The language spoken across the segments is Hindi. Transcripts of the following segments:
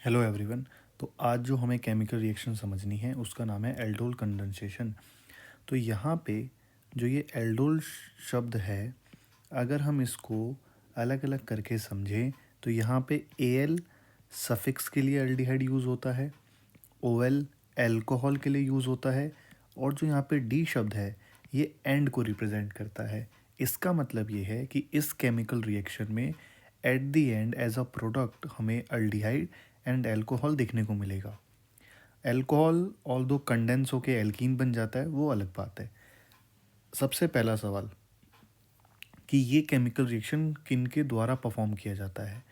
Hello everyone. तो आज जो हमें केमिकल रिएक्शन समझनी है उसका नाम है एल्डोल कंडेंसेशन। तो यहाँ पे जो ये एल्डोल शब्द है, अगर हम इसको अलग अलग करके समझें तो यहाँ पे एल सफिक्स के लिए एल्डिहाइड यूज़ होता है, ओएल एल्कोहल के लिए यूज़ होता है, और जो यहाँ पे डी शब्द है ये एंड को रिप्रेजेंट करता है। इसका मतलब ये है कि इस केमिकल रिएक्शन में at the end as a product हमें अल्डिहाइड एंड एल्कोहल देखने को मिलेगा। एल्कोहल ऑल दो कंडेंस होके एल्कीन बन जाता है, वो अलग बात है। सबसे पहला सवाल कि ये केमिकल रिएक्शन किन के द्वारा परफॉर्म किया जाता है।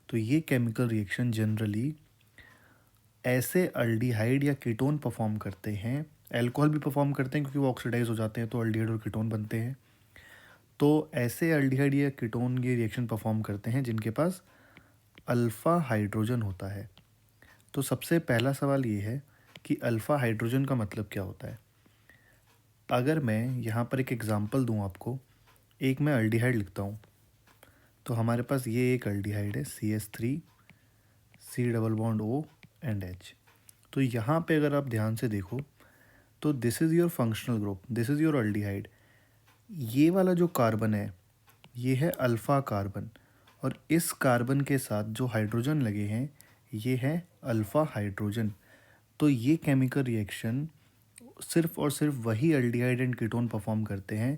तो ये केमिकल रिएक्शन जनरली ऐसे अल्डिहाइड या कीटोन परफॉर्म करते हैं, एल्कोहल भी परफॉर्म करते हैं क्योंकि वो ऑक्सीडाइज हो जाते हैं तो अल्डिहाइड और कीटोन बनते हैं। तो ऐसे अल्डिहाइड या कीटोन ये रिएक्शन परफॉर्म करते हैं जिनके पास अल्फ़ा हाइड्रोजन होता है। तो सबसे पहला सवाल ये है कि अल्फ़ा हाइड्रोजन का मतलब क्या होता है। अगर मैं यहाँ पर एक एग्ज़ाम्पल दूँ आपको, एक मैं अल्डिहाइड लिखता हूँ, तो हमारे पास ये एक अल्डिहाइड है CH3 C double bond O and H। तो यहाँ पे अगर आप ध्यान से देखो तो this is your functional group, this is your aldehyde. ये वाला जो कार्बन है ये है अल्फ़ा कार्बन, और इस कार्बन के साथ जो हाइड्रोजन लगे हैं ये है अल्फ़ा हाइड्रोजन। तो ये केमिकल रिएक्शन सिर्फ और सिर्फ वही अल्डिहाइड एंड कीटोन परफॉर्म करते हैं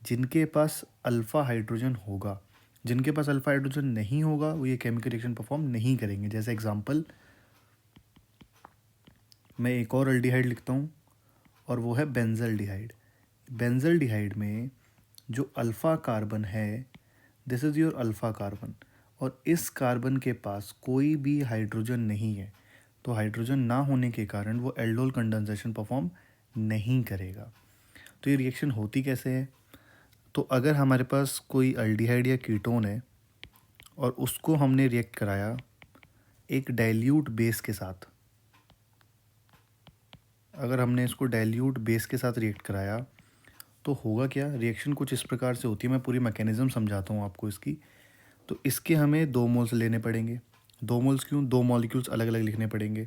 जिनके पास अल्फ़ा हाइड्रोजन होगा। जिनके पास अल्फ़ा हाइड्रोजन नहीं होगा वो ये केमिकल रिएक्शन परफॉर्म नहीं करेंगे। जैसे एग्जांपल मैं एक और अल्डिहाइड लिखता हूँ और वो है बेंजल्डिहाइड। बेंजल्डिहाइड में जो अल्फ़ा कार्बन है, this is your alpha carbon, और इस कार्बन के पास कोई भी हाइड्रोजन नहीं है। तो हाइड्रोजन ना होने के कारण वो एल्डोल कंडेंसेशन परफॉर्म नहीं करेगा। तो ये रिएक्शन होती कैसे है। तो अगर हमारे पास कोई अल्डिहाइड या कीटोन है और उसको हमने रिएक्ट कराया एक डाइल्यूट बेस के साथ, अगर हमने इसको डाइल्यूट बेस के साथ रिएक्ट कराया तो होगा क्या। रिएक्शन कुछ इस प्रकार से होती है, मैं पूरी मैकेनिज्म समझाता हूँ आपको इसकी। तो इसके हमें 2 मोल्स लेने पड़ेंगे। 2 मोल्स क्यों, 2 मॉलिक्यूल्स अलग अलग लिखने पड़ेंगे।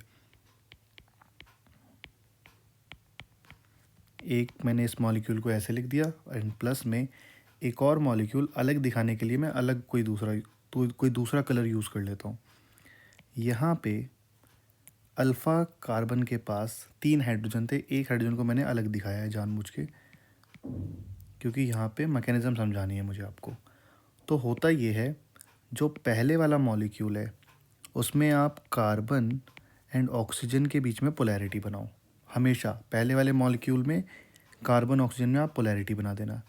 एक मैंने इस मॉलिक्यूल को ऐसे लिख दिया एंड प्लस में एक और मॉलिक्यूल अलग दिखाने के लिए मैं अलग कोई दूसरा कलर यूज़ कर लेता हूँ। यहाँ पे अल्फ़ा कार्बन के पास 3 हाइड्रोजन थे, एक हाइड्रोजन को मैंने अलग दिखाया है जानबूझ के, क्योंकि यहाँ पे मैकेनिज्म समझानी है मुझे आपको। तो होता ये है, जो पहले वाला मॉलिक्यूल है उसमें आप कार्बन एंड ऑक्सीजन के बीच में पोलैरिटी बनाओ। हमेशा पहले वाले मॉलिक्यूल में कार्बन ऑक्सीजन में आप पोलैरिटी बना देना।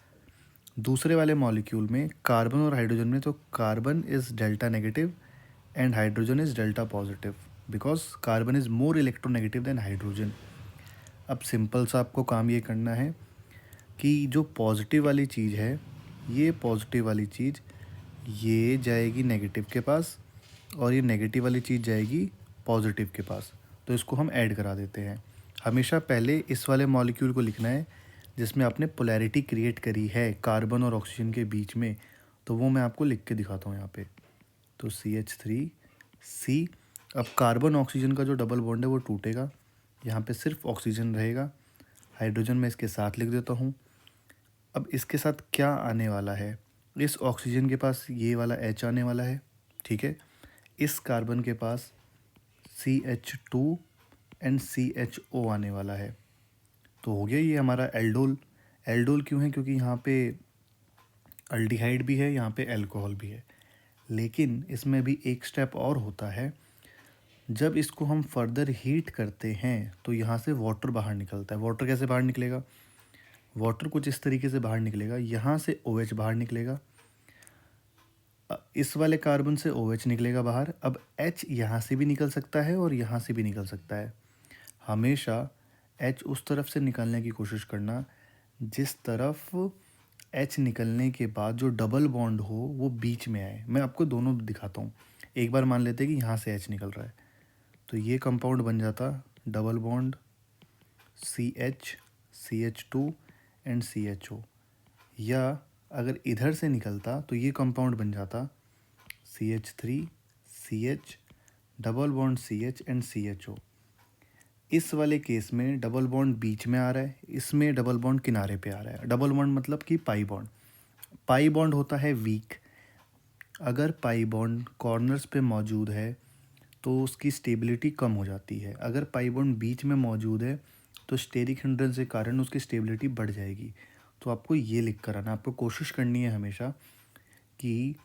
दूसरे वाले मॉलिक्यूल में कार्बन और हाइड्रोजन में तो carbon is delta negative and hydrogen is delta positive, because carbon is more electronegative than hydrogen. अब सिंपल सा आपको काम ये करना है कि जो पॉजिटिव वाली चीज़ है, ये पॉजिटिव वाली चीज़ ये जाएगी नेगेटिव के पास, और ये नेगेटिव वाली चीज़ जाएगी पॉजिटिव के पास। तो इसको हम ऐड करा देते हैं। हमेशा पहले इस वाले मॉलिक्यूल को लिखना है जिसमें आपने पोलैरिटी क्रिएट करी है कार्बन और ऑक्सीजन के बीच में। तो वो मैं आपको लिख के दिखाता हूँ यहाँ पे। तो CH3C। अब कार्बन ऑक्सीजन का जो डबल बॉन्ड है वो टूटेगा, यहाँ पे सिर्फ ऑक्सीजन रहेगा। हाइड्रोजन मैं इसके साथ लिख देता हूँ। अब इसके साथ क्या आने वाला है, इस ऑक्सीजन के पास ये वाला H आने वाला है, ठीक है। इस कार्बन के पास CH2 एंड CHO आने वाला है। तो हो गया ये हमारा एल्डोल। एल्डोल क्यों है, क्योंकि यहाँ पे अल्डिहाइड भी है, यहाँ पे अल्कोहल भी है। लेकिन इसमें भी एक स्टेप और होता है, जब इसको हम फर्दर हीट करते हैं तो यहाँ से वाटर बाहर निकलता है। वाटर कैसे बाहर निकलेगा, वाटर कुछ इस तरीके से बाहर निकलेगा, यहाँ से OH बाहर निकलेगा, इस वाले कार्बन से OH निकलेगा बाहर। अब H यहाँ से भी निकल सकता है और यहाँ से भी निकल सकता है। हमेशा H उस तरफ से निकालने की कोशिश करना जिस तरफ H निकलने के बाद जो डबल बॉन्ड हो वो बीच में आए। मैं आपको दोनों दिखाता हूँ। एक बार मान लेते हैं कि यहाँ से H निकल रहा है, तो ये कंपाउंड बन जाता double bond CH CH2 and CHO। या अगर इधर से निकलता तो ये कंपाउंड बन जाता CH3 CH double bond CH and CHO। इस वाले केस में डबल बॉन्ड बीच में आ रहा है, इसमें डबल बॉन्ड किनारे पे आ रहा है। डबल बॉन्ड मतलब कि पाई बॉन्ड। पाई बॉन्ड होता है वीक। अगर पाई बॉन्ड कॉर्नर्स पे मौजूद है तो उसकी स्टेबिलिटी कम हो जाती है। अगर पाई बॉन्ड बीच में मौजूद है तो स्टेरिक हिंड्रेंस के कारण उसकी स्टेबिलिटी बढ़ जाएगी। तो आपको ये लिख कर आना, आपको कोशिश करनी है हमेशा कि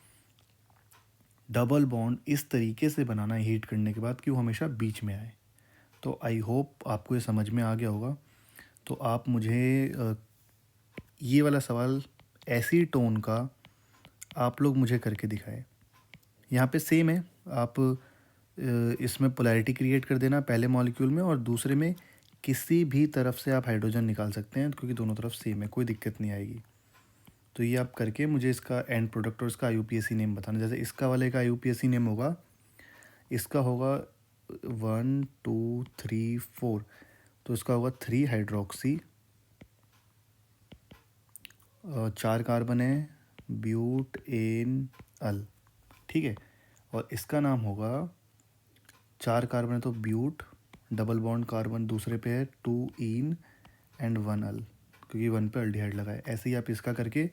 डबल बॉन्ड इस तरीके से बनाना है हीट करने के बाद कि वो हमेशा बीच में आए। तो आई होप आपको ये समझ में आ गया होगा। तो आप मुझे ये वाला सवाल ऐसी टोन का आप लोग मुझे करके दिखाएं। यहाँ पे सेम है, आप इसमें पोलैरिटी क्रिएट कर देना पहले मॉलिक्यूल में, और दूसरे में किसी भी तरफ से आप हाइड्रोजन निकाल सकते हैं क्योंकि दोनों तरफ सेम है, कोई दिक्कत नहीं आएगी। तो ये आप करके मुझे इसका एंड प्रोडक्ट और इसका IUPAC नेम बताना। जैसे इसका वाले का IUPAC नेम होगा, इसका होगा 1 2 3 4, तो इसका होगा 3 हाइड्रोक्सी, 4 कार्बन है, ब्यूट एन अल, ठीक है। और इसका नाम होगा 4 कार्बन है तो ब्यूट, डबल बॉन्ड कार्बन दूसरे पे है 2 इन एंड 1 अल, क्योंकि 1 पे अल्डिहाइड लगा है। ऐसे ही आप इसका करके